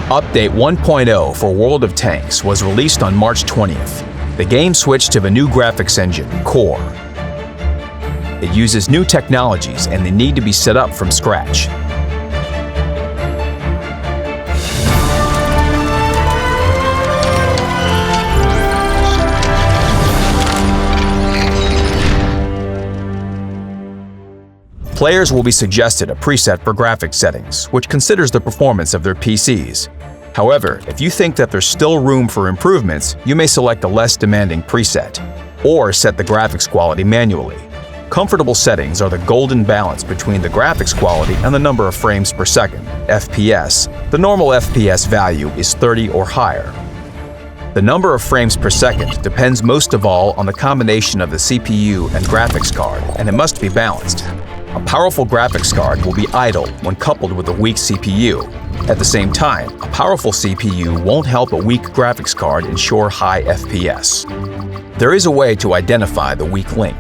Update 1.0 for World of Tanks was released on March 20th. The game switched to the new graphics engine, Core. It uses new technologies and they need to be set up from scratch. Players will be suggested a preset for graphics settings, which considers the performance of their PCs. However, if you think that there's still room for improvements, you may select a less demanding preset, or set the graphics quality manually. Comfortable settings are the golden balance between the graphics quality and the number of frames per second, FPS. The normal FPS value is 30 or higher. The number of frames per second depends most of all on the combination of the CPU and graphics card, and it must be balanced. A powerful graphics card will be idle when coupled with a weak CPU. At the same time, a powerful CPU won't help a weak graphics card ensure high FPS. There is a way to identify the weak link.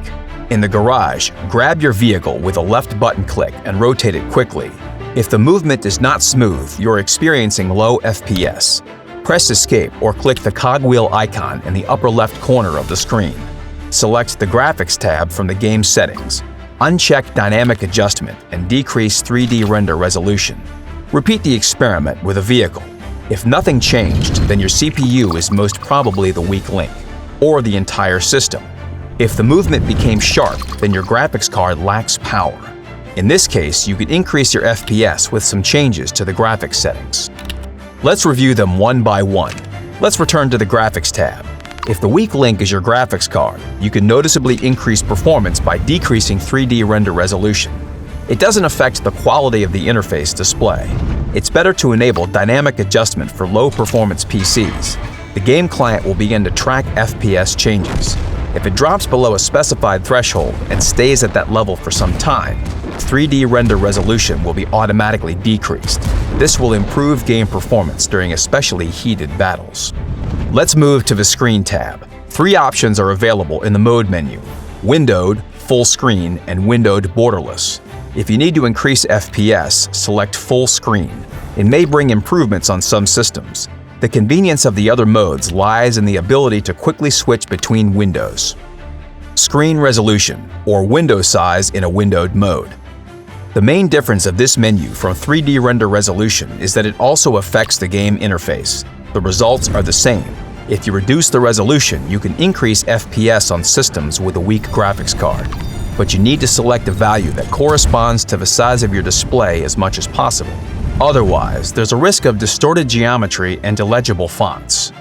In the garage, grab your vehicle with a left button click and rotate it quickly. If the movement is not smooth, you're experiencing low FPS. Press Escape or click the cogwheel icon in the upper left corner of the screen. Select the Graphics tab from the game settings. Uncheck Dynamic Adjustment and decrease 3D render resolution. Repeat the experiment with a vehicle. If nothing changed, then your CPU is most probably the weak link, or the entire system. If the movement became sharp, then your graphics card lacks power. In this case, you could increase your FPS with some changes to the graphics settings. Let's review them one by one. Let's return to the Graphics tab. If the weak link is your graphics card, you can noticeably increase performance by decreasing 3D render resolution. It doesn't affect the quality of the interface display. It's better to enable dynamic adjustment for low-performance PCs. The game client will begin to track FPS changes. If it drops below a specified threshold and stays at that level for some time, 3D render resolution will be automatically decreased. This will improve game performance during especially heated battles. Let's move to the Screen tab. 3 options are available in the Mode menu: Windowed, Full Screen, and Windowed Borderless. If you need to increase FPS, select Full Screen. It may bring improvements on some systems. The convenience of the other modes lies in the ability to quickly switch between windows. Screen resolution, or window size in a windowed mode. The main difference of this menu from 3D render resolution is that it also affects the game interface. The results are the same. If you reduce the resolution, you can increase FPS on systems with a weak graphics card. But you need to select a value that corresponds to the size of your display as much as possible. Otherwise, there's a risk of distorted geometry and illegible fonts.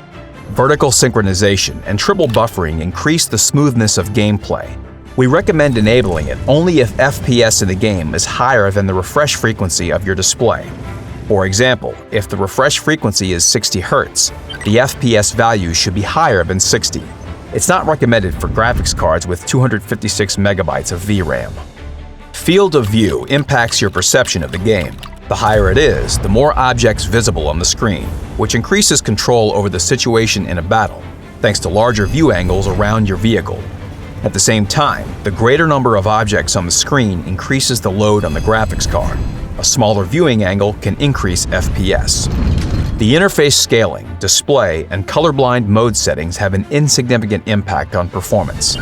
Vertical synchronization and triple buffering increase the smoothness of gameplay. We recommend enabling it only if FPS in the game is higher than the refresh frequency of your display. For example, if the refresh frequency is 60 Hz, the FPS value should be higher than 60. It's not recommended for graphics cards with 256 MB of VRAM. Field of view impacts your perception of the game. The higher it is, the more objects visible on the screen, which increases control over the situation in a battle, thanks to larger view angles around your vehicle. At the same time, the greater number of objects on the screen increases the load on the graphics card. A smaller viewing angle can increase FPS. The interface scaling, display, and colorblind mode settings have an insignificant impact on performance.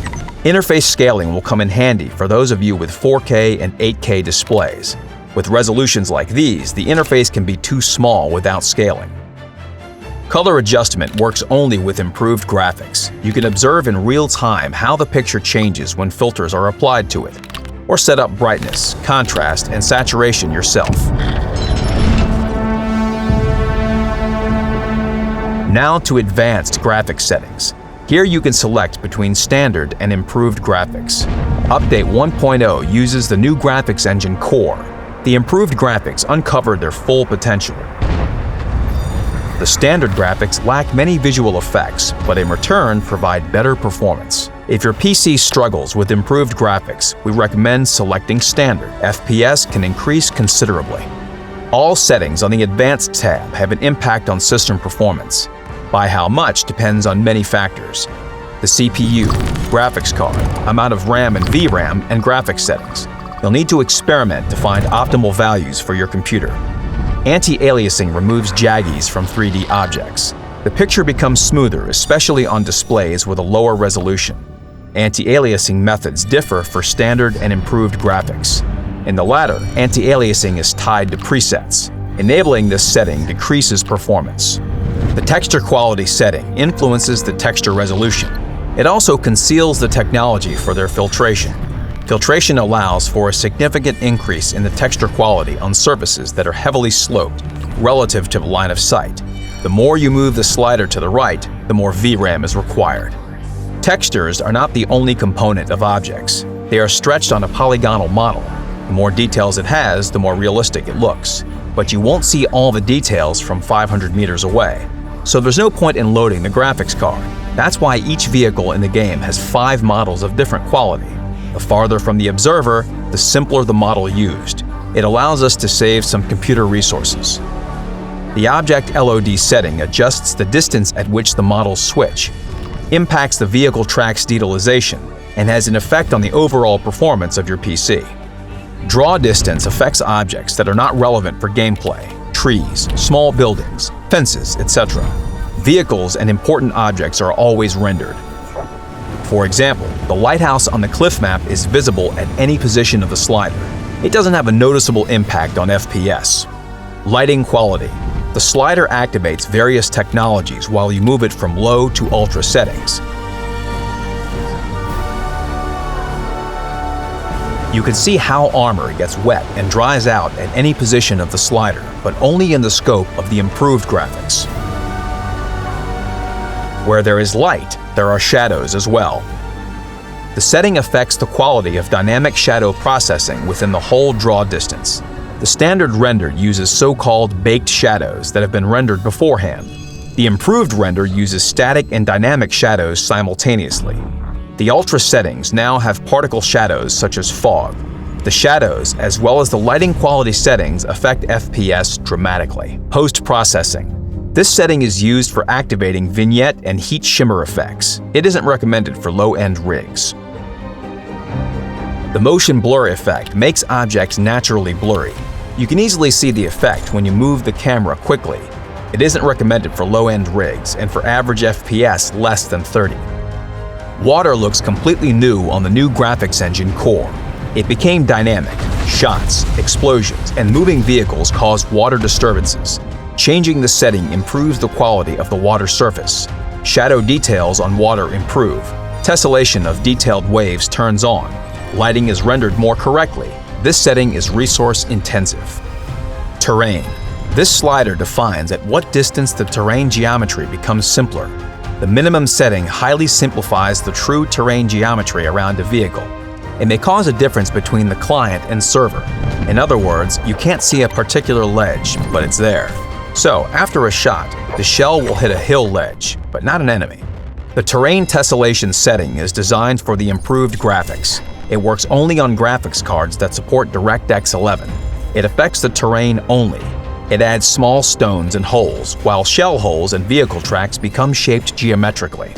Interface scaling will come in handy for those of you with 4K and 8K displays. With resolutions like these, the interface can be too small without scaling. Color adjustment works only with improved graphics. You can observe in real time how the picture changes when filters are applied to it, or set up brightness, contrast, and saturation yourself. Now to advanced graphics settings. Here you can select between standard and improved graphics. Update 1.0 uses the new graphics engine Core. The improved graphics uncovered their full potential. The standard graphics lack many visual effects, but in return provide better performance. If your PC struggles with improved graphics, we recommend selecting standard. FPS can increase considerably. All settings on the Advanced tab have an impact on system performance. By how much depends on many factors: the CPU, graphics card, amount of RAM and VRAM, and graphics settings. You'll need to experiment to find optimal values for your computer. Anti-aliasing removes jaggies from 3D objects. The picture becomes smoother, especially on displays with a lower resolution. Anti-aliasing methods differ for standard and improved graphics. In the latter, anti-aliasing is tied to presets. Enabling this setting decreases performance. The texture quality setting influences the texture resolution. It also conceals the technology for their filtration. Filtration allows for a significant increase in the texture quality on surfaces that are heavily sloped relative to the line of sight. The more you move the slider to the right, the more VRAM is required. Textures are not the only component of objects. They are stretched on a polygonal model. The more details it has, the more realistic it looks. But you won't see all the details from 500 meters away. So there's no point in loading the graphics card. That's why each vehicle in the game has 5 models of different quality. The farther from the observer, the simpler the model used. It allows us to save some computer resources. The Object LOD setting adjusts the distance at which the models switch, impacts the vehicle track's detailing, and has an effect on the overall performance of your PC. Draw distance affects objects that are not relevant for gameplay: trees, small buildings, fences, etc. Vehicles and important objects are always rendered. For example, the lighthouse on the cliff map is visible at any position of the slider. It doesn't have a noticeable impact on FPS. Lighting quality. The slider activates various technologies while you move it from low to ultra settings. You can see how armor gets wet and dries out at any position of the slider, but only in the scope of the improved graphics. Where there is light, there are shadows as well. The setting affects the quality of dynamic shadow processing within the whole draw distance. The standard render uses so-called baked shadows that have been rendered beforehand. The improved render uses static and dynamic shadows simultaneously. The ultra settings now have particle shadows such as fog. The shadows, as well as the lighting quality settings, affect FPS dramatically. Post-processing. This setting is used for activating vignette and heat shimmer effects. It isn't recommended for low-end rigs. The motion blur effect makes objects naturally blurry. You can easily see the effect when you move the camera quickly. It isn't recommended for low-end rigs and for average FPS less than 30. Water looks completely new on the new graphics engine core. It became dynamic. Shots, explosions, and moving vehicles cause water disturbances. Changing the setting improves the quality of the water surface. Shadow details on water improve. Tessellation of detailed waves turns on. Lighting is rendered more correctly. This setting is resource intensive. Terrain. This slider defines at what distance the terrain geometry becomes simpler. The minimum setting highly simplifies the true terrain geometry around a vehicle. It may cause a difference between the client and server. In other words, you can't see a particular ledge, but it's there. So, after a shot, the shell will hit a hill ledge, but not an enemy. The terrain tessellation setting is designed for the improved graphics. It works only on graphics cards that support DirectX 11. It affects the terrain only. It adds small stones and holes, while shell holes and vehicle tracks become shaped geometrically.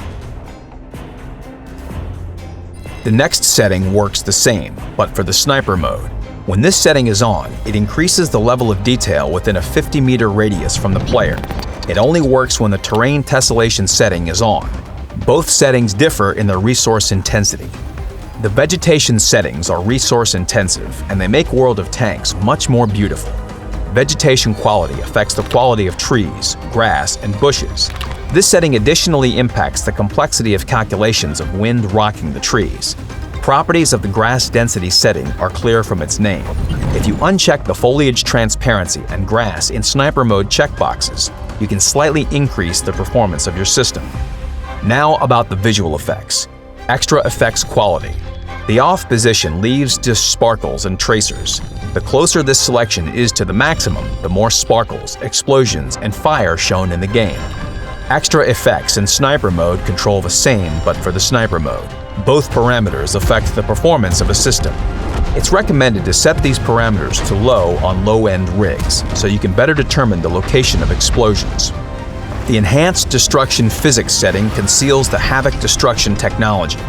The next setting works the same, but for the sniper mode. When this setting is on, it increases the level of detail within a 50-meter radius from the player. It only works when the terrain tessellation setting is on. Both settings differ in their resource intensity. The vegetation settings are resource intensive, and they make World of Tanks much more beautiful. Vegetation quality affects the quality of trees, grass, and bushes. This setting additionally impacts the complexity of calculations of wind rocking the trees. Properties of the grass density setting are clear from its name. If you uncheck the foliage transparency and grass in sniper mode checkboxes, you can slightly increase the performance of your system. Now about the visual effects. Extra effects quality. The off position leaves just sparkles and tracers. The closer this selection is to the maximum, the more sparkles, explosions, and fire shown in the game. Extra effects in sniper mode control the same, but for the sniper mode. Both parameters affect the performance of a system. It's recommended to set these parameters to low on low-end rigs, so you can better determine the location of explosions. The Enhanced Destruction Physics setting conceals the Havoc destruction technology.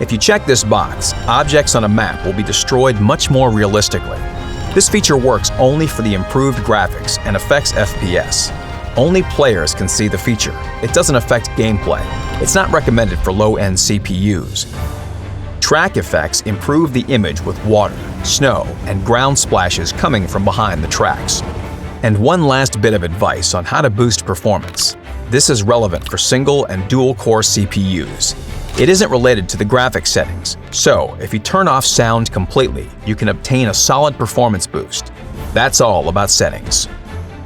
If you check this box, objects on a map will be destroyed much more realistically. This feature works only for the improved graphics and affects FPS. Only players can see the feature. It doesn't affect gameplay. It's not recommended for low-end CPUs. Track effects improve the image with water, snow, and ground splashes coming from behind the tracks. And one last bit of advice on how to boost performance. This is relevant for single and dual-core CPUs. It isn't related to the graphics settings, so if you turn off sound completely, you can obtain a solid performance boost. That's all about settings.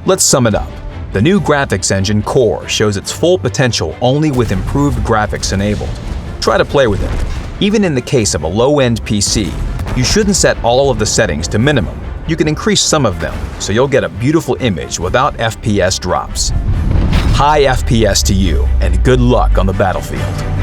Let's sum it up. The new graphics engine Core shows its full potential only with improved graphics enabled. Try to play with it. Even in the case of a low-end PC, you shouldn't set all of the settings to minimum. You can increase some of them, so you'll get a beautiful image without FPS drops. High FPS to you, and good luck on the battlefield.